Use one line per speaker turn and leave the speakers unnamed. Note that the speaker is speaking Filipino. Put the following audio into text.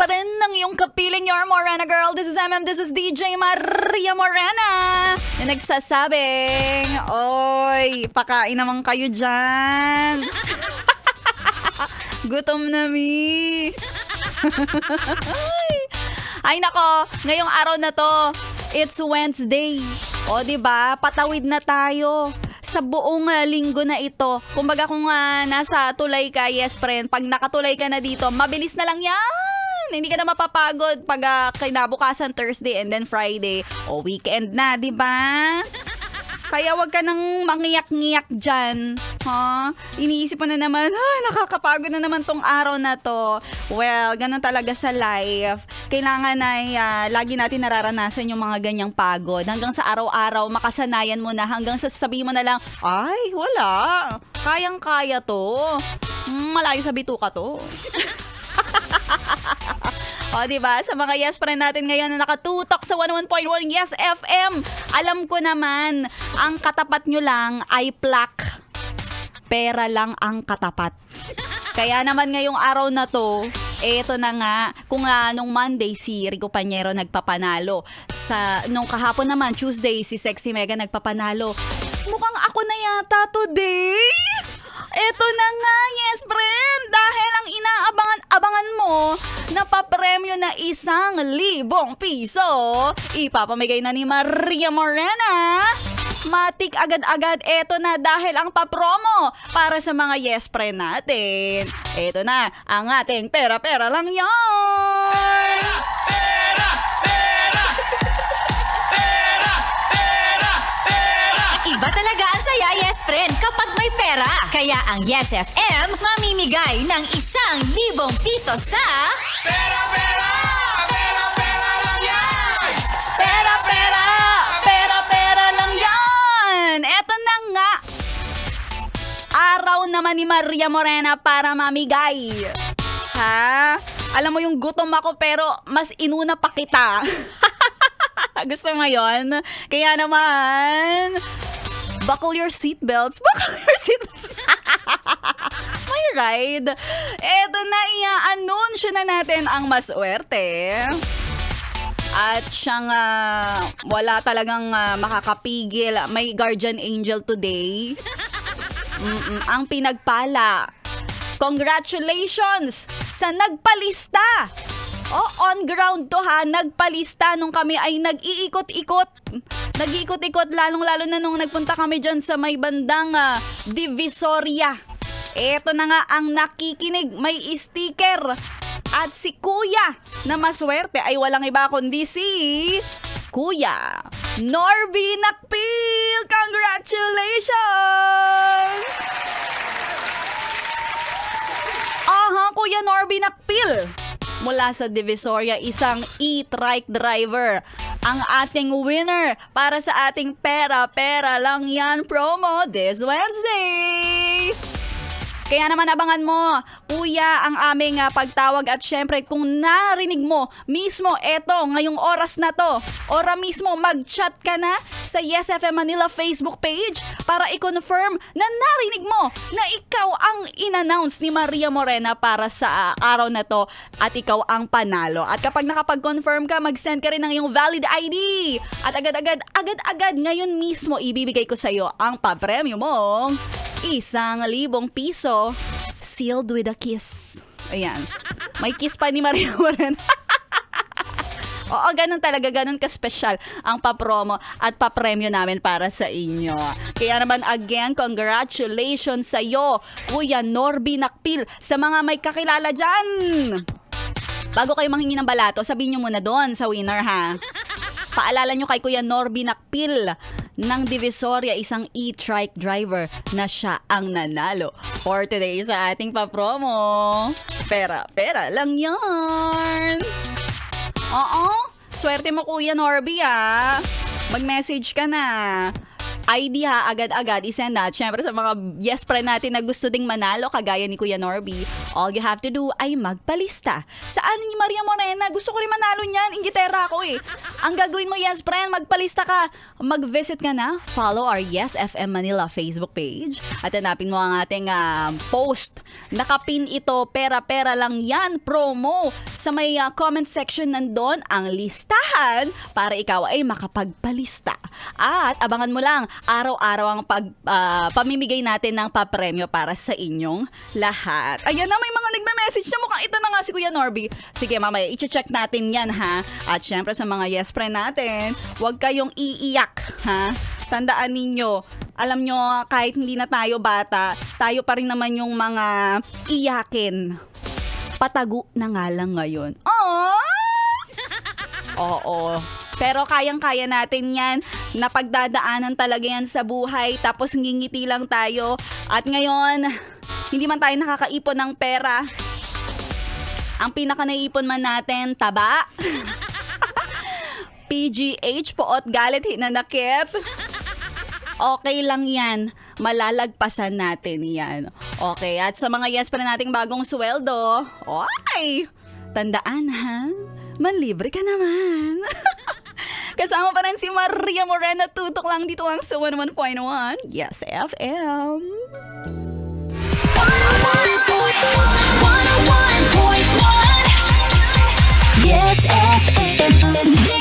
pa rin ng iyong kapiling, your Morena girl. This is this is DJ Maria Morena na nagsasabing, oy, pakain naman kayo dyan. Gutom na mi. Ay nako, ngayong araw na to, it's Wednesday. O diba, patawid na tayo sa buong linggo na ito. Kumbaga kung nasa tulay ka, yes friend, pag nakatulay ka na dito, mabilis na lang yan. Hindi ka na mapapagod pag kinabukasan Thursday and then Friday. O weekend na, diba? Kaya wag ka nang mangiyak-ngiyak dyan. Ha? Iniisip mo na naman, nakakapagod na naman tong araw na to. Well, ganun talaga sa life. Kailangan ay lagi natin nararanasan yung mga ganyang pagod. Hanggang sa araw-araw, makasanayan mo na. Hanggang sa sabihin mo na lang, ay, wala. Kayang-kaya to. Malayo sa bituka to. O, diba? Sa mga yes friend natin ngayon na nakatutok sa 101.1 Yes FM, alam ko naman, ang katapat nyo lang ay plaque. Pera lang ang katapat. Kaya naman ngayong araw na to, eto na nga, kung nung Monday si Rico Pañero nagpapanalo. Nung kahapon naman, Tuesday, si Sexy Mega nagpapanalo. Mukhang ako na yata today. Eto na nga, yes friend, dahil ang inaabangan mo na papremyo na 1,000 piso, ipapamigay na ni Maria Morena. Matik agad-agad, eto na dahil ang papromo para sa mga yes friend natin. Eto na, ang ating pera-pera lang yan.
Iba talaga ang saya, yes friend, kapag may pera. Kaya ang Yes FM mamimigay ng 1,000 piso sa
Pera-pera! Pera-pera lang yan!
Pera-pera! Pera-pera lang yan! Eto na nga. Araw naman ni Maria Morena para mamigay. Ha? Alam mo yung gutom ako pero mas inuna pa kita. Gusto mo yun? Kaya naman, buckle your seatbelts. Buckle your seatbelts. May ride. Eto na, i-anunsyo na natin ang maswerte. At siyang wala talagang makakapigil. May guardian angel today. Ang pinagpala. Congratulations sa nagpalista. On ground to ha, nagpalista nung kami ay nag-iikot-ikot. Nag-iikot-ikot lalong-lalo na nung nagpunta kami dyan sa may bandang Divisoria. Eto na nga ang nakikinig, may sticker. At si Kuya na maswerte ay walang iba kundi si Kuya Norby Nakpil. Congratulations! Kuya Norby Nakpil. Mula sa Divisoria, isang e-trike driver. Ang ating winner para sa ating pera-pera lang yan promo this Wednesday. Kaya naman abangan mo, Kuya, ang aming pagtawag at syempre kung narinig mo mismo eto ngayong oras na to, ora mismo mag-chat ka na sa Yes FM Manila Facebook page para i-confirm na narinig mo na ikaw ang in-announce ni Maria Morena para sa araw na to at ikaw ang panalo. At kapag nakapag-confirm ka, mag-send ka rin ng iyong valid ID. At agad-agad ngayon mismo ibibigay ko sa iyo ang papremyo mong 1,000 piso sealed with a kiss. Ayan. May kiss pa ni Maria Morena. Oo, ganun talaga, ganun ka-special ang papromo at papremyo namin para sa inyo. Kaya naman again, congratulations sa iyo, Kuya Norby Nakpil. Sa mga may kakilala dyan, bago kayo manghingi ng balato, sabihin nyo muna doon sa winner ha. Paalala nyo kay Kuya Norby Nakpil ng Divisoria, isang e-trike driver na siya ang nanalo for today sa ating papromo. Pera lang yan. Oo, swerte mo Kuya Norby ha. Mag-message ka na. ID ha, agad-agad isend na. Siyempre sa mga yes friend natin na gusto ding manalo kagaya ni Kuya Norby, all you have to do ay magpalista. Saan ni Maria Morena? Gusto ko rin manalo niyan. Ingitera ako eh. Ang gagawin mo yes friend, magpalista ka. Mag-visit ka na. Follow our Yes FM Manila Facebook page. At hanapin mo ang ating post. Nakapin ito, pera-pera lang yan promo Sa may comment section nandun ang listahan para ikaw ay makapagpalista. At abangan mo lang, araw-araw ang pamimigay natin ng papremyo para sa inyong lahat. Ayan na, may mga nagme-message na mukhang ito na nga si Kuya Norby. Sige, mamaya, i-check natin yan, ha? At syempre sa mga yes friend natin, huwag kayong iiyak, ha? Tandaan ninyo, alam nyo, kahit hindi na tayo bata, tayo pa rin naman yung mga iyakin. Patago na nga lang ngayon. Oo. Pero kayang-kaya natin yan. Napagdadaanan talaga yan sa buhay. Tapos ngingiti lang tayo. At ngayon, hindi man tayo nakakaipon ng pera. Ang pinaka-naipon man natin, taba. PGH, poot, galit, hinanakit. Okay lang yan. Malalagpasan natin yan. Okay, at sa mga yes pa na nating bagong sweldo, oy! Tandaan ha, manlibre ka naman. Kasama pa rin si Maria Morena, tutok lang dito lang sa 101.1 Yes FM.
101.1 Yes FM.